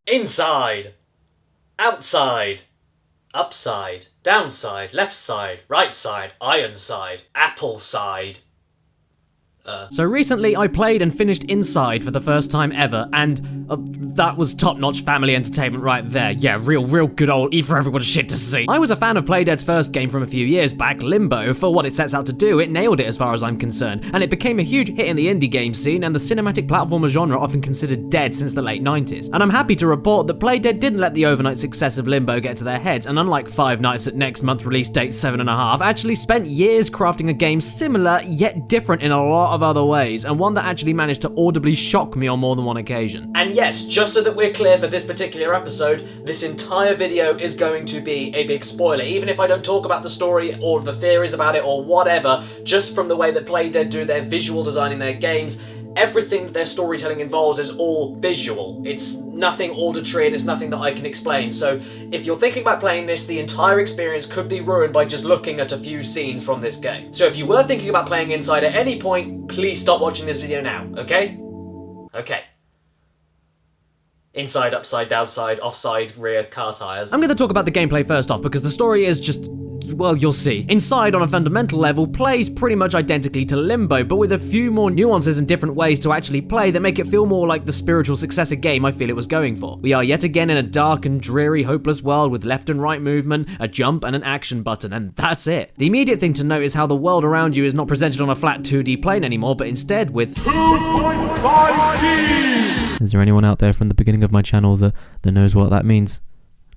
Inside, outside, upside, downside, left side, right side, iron side, apple side. So recently I played and finished Inside for the first time ever, and that was top-notch family entertainment right there. Yeah, real good old eat for everyone shit to see. I was a fan of Playdead's first game from a few years back, Limbo. For what it sets out to do, it nailed it as far as I'm concerned, and it became a huge hit in the indie game scene and the cinematic platformer genre often considered dead since the late 90s. And I'm happy to report that Playdead didn't let the overnight success of Limbo get to their heads, and unlike Five Nights at next month release date 7.5, actually spent years crafting a game similar yet different in a lot of other ways, and one that actually managed to audibly shock me on more than one occasion. And yes, just so that we're clear for this particular episode, this entire video is going to be a big spoiler. Even if I don't talk about the story or the theories about it or whatever, just from the way that Playdead do their visual design in their games, everything that their storytelling involves is all visual. It's nothing auditory and it's nothing that I can explain. So if you're thinking about playing this, the entire experience could be ruined by just looking at a few scenes from this game. So if you were thinking about playing Inside at any point, please stop watching this video now, okay? Okay. Inside, upside, downside, offside, rear, car tires. I'm going to talk about the gameplay first off because the story is just, well, you'll see. Inside, on a fundamental level, plays pretty much identically to Limbo, but with a few more nuances and different ways to actually play that make it feel more like the spiritual successor game I feel it was going for. We are yet again in a dark and dreary, hopeless world with left and right movement, a jump, and an action button, and that's it. The immediate thing to note is how the world around you is not presented on a flat 2D plane anymore, but instead with 2.5D! Is there anyone out there from the beginning of my channel that knows what that means?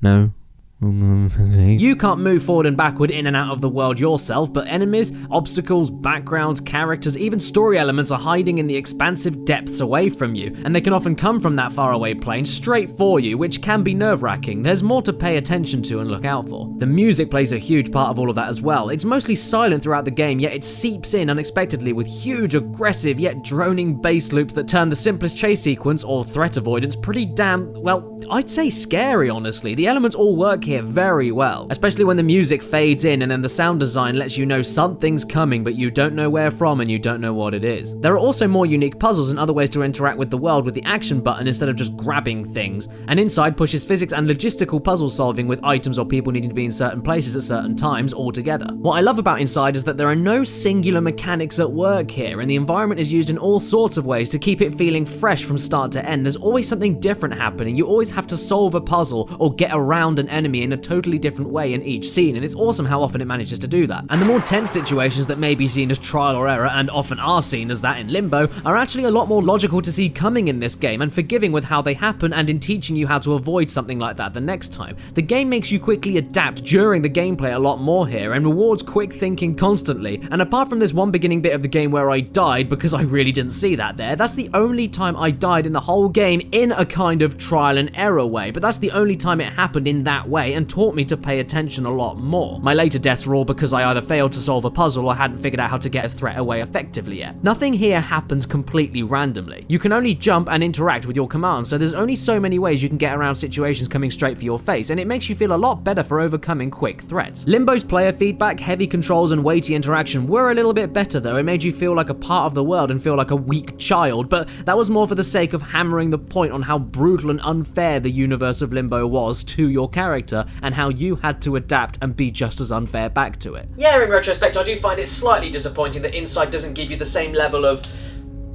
No? You can't move forward and backward in and out of the world yourself, but enemies, obstacles, backgrounds, characters, even story elements are hiding in the expansive depths away from you, and they can often come from that faraway plane straight for you, which can be nerve-wracking. There's more to pay attention to and look out for. The music plays a huge part of all of that as well. It's mostly silent throughout the game, yet it seeps in unexpectedly with huge, aggressive, yet droning bass loops that turn the simplest chase sequence or threat avoidance pretty damn, well, I'd say scary, honestly. The elements all work here very well, especially when the music fades in and then the sound design lets you know something's coming, but you don't know where from and you don't know what it is. There are also more unique puzzles and other ways to interact with the world with the action button instead of just grabbing things, and Inside pushes physics and logistical puzzle solving with items or people needing to be in certain places at certain times all together. What I love about Inside is that there are no singular mechanics at work here, and the environment is used in all sorts of ways to keep it feeling fresh from start to end. There's always something different happening. You always have to solve a puzzle or get around an enemy in a totally different way in each scene, and it's awesome how often it manages to do that. And the more tense situations that may be seen as trial or error, and often are seen as that in Limbo, are actually a lot more logical to see coming in this game, and forgiving with how they happen and in teaching you how to avoid something like that the next time. The game makes you quickly adapt during the gameplay a lot more here, and rewards quick thinking constantly. And apart from this one beginning bit of the game where I died because I really didn't see that there, that's the only time I died in the whole game in a kind of trial and error way, but that's the only time it happened in that way and taught me to pay attention a lot more. My later deaths were all because I either failed to solve a puzzle or hadn't figured out how to get a threat away effectively yet. Nothing here happens completely randomly. You can only jump and interact with your commands, so there's only so many ways you can get around situations coming straight for your face, and it makes you feel a lot better for overcoming quick threats. Limbo's player feedback, heavy controls, and weighty interaction were a little bit better though. It made you feel like a part of the world and feel like a weak child, but that was more for the sake of hammering the point on how brutal and unfair the universe of Limbo was to your character, and how you had to adapt and be just as unfair back to it. Yeah, in retrospect, I do find it slightly disappointing that Inside doesn't give you the same level of,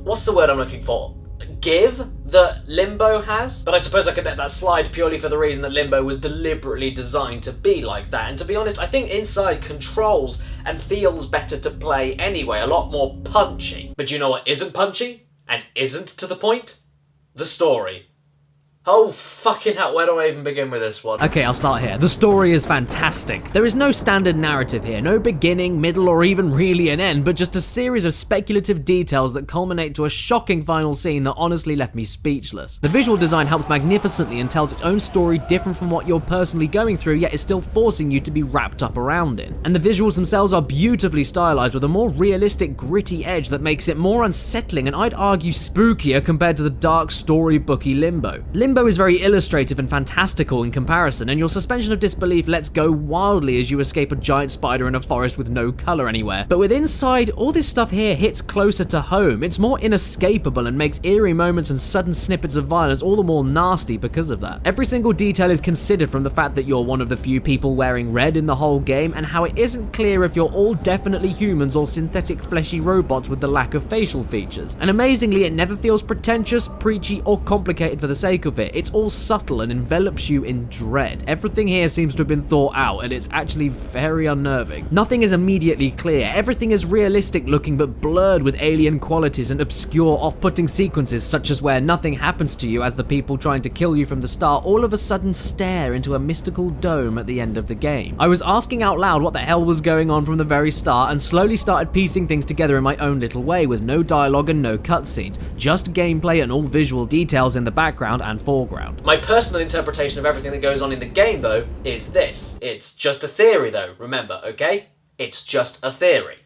what's the word I'm looking for? Give that Limbo has, but I suppose I could let that slide purely for the reason that Limbo was deliberately designed to be like that. And to be honest, I think Inside controls and feels better to play anyway, a lot more punchy. But you know what isn't punchy and isn't to the point? The story. Oh fucking hell, where do I even begin with this one? Okay, I'll start here. The story is fantastic. There is no standard narrative here, no beginning, middle, or even really an end, but just a series of speculative details that culminate to a shocking final scene that honestly left me speechless. The visual design helps magnificently and tells its own story different from what you're personally going through, yet is still forcing you to be wrapped up around it. And the visuals themselves are beautifully stylized with a more realistic, gritty edge that makes it more unsettling and I'd argue spookier compared to the dark storybooky Limbo. Limbo Limbo is very illustrative and fantastical in comparison, and your suspension of disbelief lets go wildly as you escape a giant spider in a forest with no colour anywhere. But with Inside, all this stuff here hits closer to home. It's more inescapable and makes eerie moments and sudden snippets of violence all the more nasty because of that. Every single detail is considered, from the fact that you're one of the few people wearing red in the whole game, and how it isn't clear if you're all definitely humans or synthetic fleshy robots with the lack of facial features. And amazingly, it never feels pretentious, preachy, or complicated for the sake of it. It's all subtle and envelops you in dread. Everything here seems to have been thought out, and it's actually very unnerving. Nothing is immediately clear. Everything is realistic looking but blurred with alien qualities and obscure, off-putting sequences, such as where nothing happens to you as the people trying to kill you from the start all of a sudden stare into a mystical dome at the end of the game. I was asking out loud what the hell was going on from the very start, and slowly started piecing things together in my own little way, with no dialogue and no cutscenes, just gameplay and all visual details in the background and foreground. My personal interpretation of everything that goes on in the game, though, is this. It's just a theory, though, remember, okay? It's just a theory.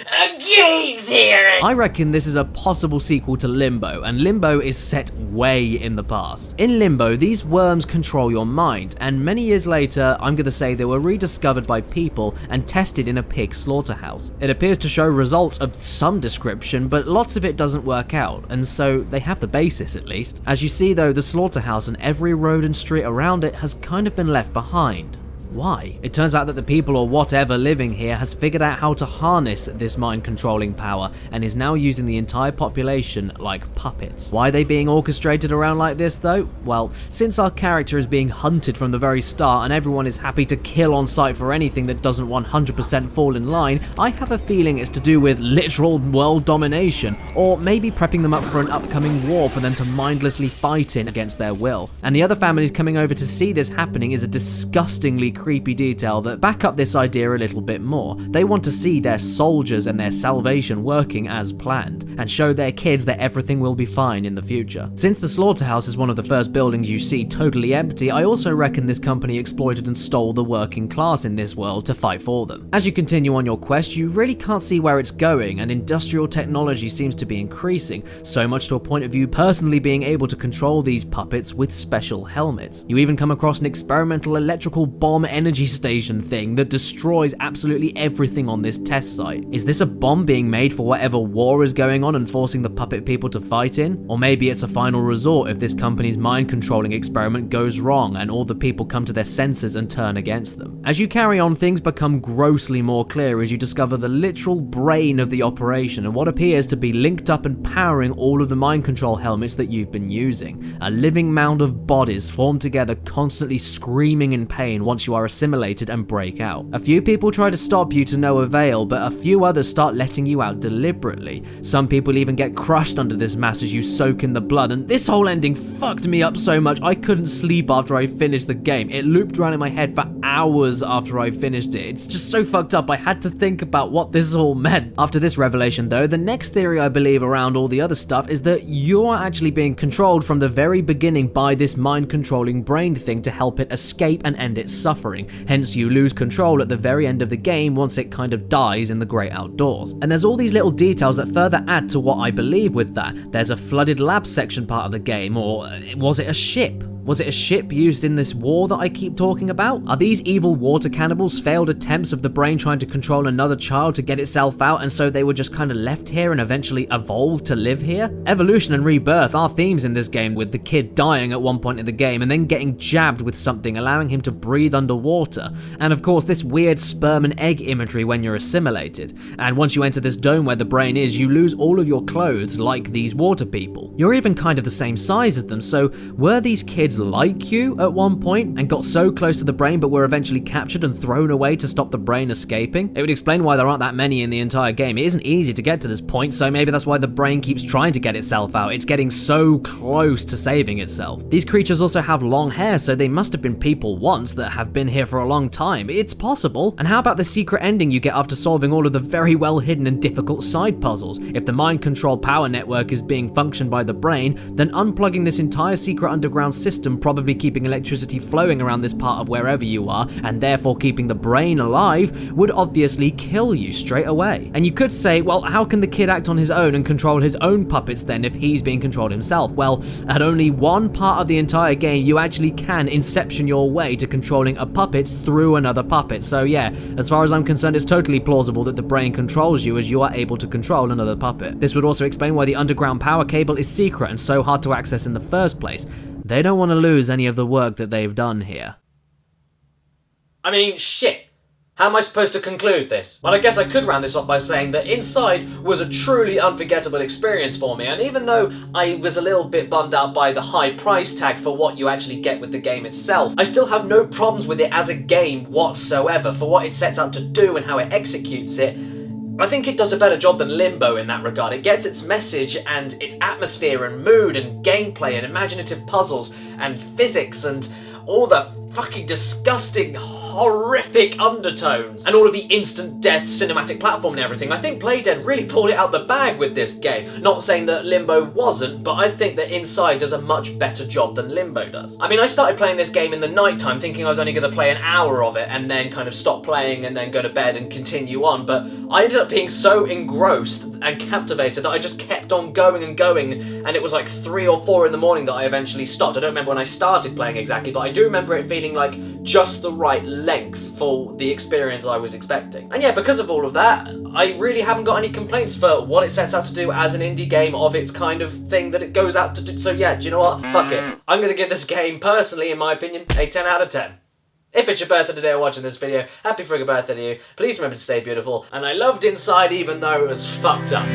A game theory! I reckon this is a possible sequel to Limbo, and Limbo is set way in the past. In Limbo, these worms control your mind, and many years later, I'm gonna say they were rediscovered by people and tested in a pig slaughterhouse. It appears to show results of some description, but lots of it doesn't work out, and so they have the basis at least. As you see though, the slaughterhouse and every road and street around it has kind of been left behind. Why? It turns out that the people or whatever living here has figured out how to harness this mind-controlling power and is now using the entire population like puppets. Why are they being orchestrated around like this though? Well, since our character is being hunted from the very start and everyone is happy to kill on sight for anything that doesn't 100% fall in line, I have a feeling it's to do with literal world domination, or maybe prepping them up for an upcoming war for them to mindlessly fight in against their will. And the other families coming over to see this happening is a disgustingly creepy detail that back up this idea a little bit more. They want to see their soldiers and their salvation working as planned, and show their kids that everything will be fine in the future. Since the slaughterhouse is one of the first buildings you see totally empty, I also reckon this company exploited and stole the working class in this world to fight for them. As you continue on your quest, you really can't see where it's going, and industrial technology seems to be increasing, so much to a point of you personally being able to control these puppets with special helmets. You even come across an experimental electrical bomb energy station thing that destroys absolutely everything on this test site. Is this a bomb being made for whatever war is going on and forcing the puppet people to fight in? Or maybe it's a final resort if this company's mind-controlling experiment goes wrong and all the people come to their senses and turn against them. As you carry on, things become grossly more clear as you discover the literal brain of the operation and what appears to be linked up and powering all of the mind control helmets that you've been using. A living mound of bodies formed together, constantly screaming in pain once you are assimilated and break out. A few people try to stop you to no avail, but a few others start letting you out deliberately. Some people even get crushed under this mass as you soak in the blood, and this whole ending fucked me up so much I couldn't sleep after I finished the game. It looped around in my head for hours after I finished it. It's just so fucked up I had to think about what this all meant. After this revelation though, the next theory I believe around all the other stuff is that you're actually being controlled from the very beginning by this mind-controlling brain thing to help it escape and end its suffering. Hence you lose control at the very end of the game once it kind of dies in the great outdoors. And there's all these little details that further add to what I believe with that. There's a flooded lab section part of the game, or was it a ship? Was it a ship used in this war that I keep talking about? Are these evil water cannibals failed attempts of the brain trying to control another child to get itself out, and so they were just kind of left here and eventually evolved to live here? Evolution and rebirth are themes in this game, with the kid dying at one point in the game and then getting jabbed with something allowing him to breathe underwater. And of course this weird sperm and egg imagery when you're assimilated. And once you enter this dome where the brain is, you lose all of your clothes like these water people. You're even kind of the same size as them, so were these kids like you at one point and got so close to the brain but were eventually captured and thrown away to stop the brain escaping? It would explain why there aren't that many in the entire game. It isn't easy to get to this point, so maybe that's why the brain keeps trying to get itself out. It's getting so close to saving itself. These creatures also have long hair, so they must have been people once that have been here for a long time. It's possible. And how about the secret ending you get after solving all of the very well hidden and difficult side puzzles? If the mind control power network is being functioned by the brain, then unplugging this entire secret underground system system probably keeping electricity flowing around this part of wherever you are, and therefore keeping the brain alive, would obviously kill you straight away. And you could say, well, how can the kid act on his own and control his own puppets then if he's being controlled himself? Well, at only one part of the entire game, you actually can inception your way to controlling a puppet through another puppet. So yeah, as far as I'm concerned, it's totally plausible that the brain controls you as you are able to control another puppet. This would also explain why the underground power cable is secret and so hard to access in the first place. They don't want to lose any of the work that they've done here. I mean, shit. How am I supposed to conclude this? Well, I guess I could round this off by saying that Inside was a truly unforgettable experience for me, and even though I was a little bit bummed out by the high price tag for what you actually get with the game itself, I still have no problems with it as a game whatsoever for what it sets out to do and how it executes it. I think it does a better job than Limbo in that regard. It gets its message and its atmosphere and mood and gameplay and imaginative puzzles and physics and all the fucking disgusting, horrific undertones and all of the instant death cinematic platform and everything. I think Playdead really pulled it out the bag with this game. Not saying that Limbo wasn't, but I think that Inside does a much better job than Limbo does. I mean, I started playing this game in the night time thinking I was only going to play an hour of it and then kind of stop playing and then go to bed and continue on, but I ended up being so engrossed and captivated that I just kept on going and going, and it was like 3 or 4 in the morning that I eventually stopped. I don't remember when I started playing exactly, but I do remember it feeling like just the right length for the experience I was expecting. And yeah, because of all of that, I really haven't got any complaints for what it sets out to do as an indie game of its kind of thing that it goes out to do. So yeah, do you know what? Fuck it. I'm gonna give this game, personally, in my opinion, a 10 out of 10. If it's your birthday today or watching this video, happy friggin' birthday to you. Please remember to stay beautiful. And I loved Inside even though it was fucked up.